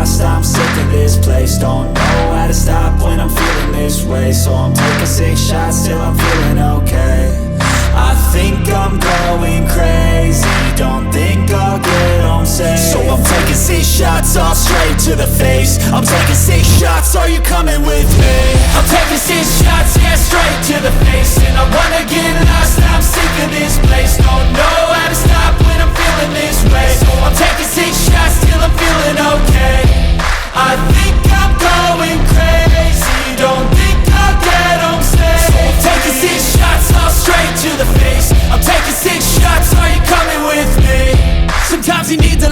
lost, I'm sick of this place. Don't know how to stop when I'm feeling this way. So I'm taking 6 shots till I'm feeling okay. I think I'm going crazy, don't think I'll get home safe. So I'm taking 6 shots all straight to the face. I'm taking 6 shots, are you coming with me? I'm taking 6 shots, yeah, straight to the face. And I wanna get lost, I'm sick of this place. Don't know how to stop when I'm feeling this way. So I'm taking 6 shots till I'm feeling okay. I think I'm going crazy, don't think I'll get home safe. So I'm taking 6 shots all straight to the face. I'm taking 6 shots, are you coming with me? Sometimes you need to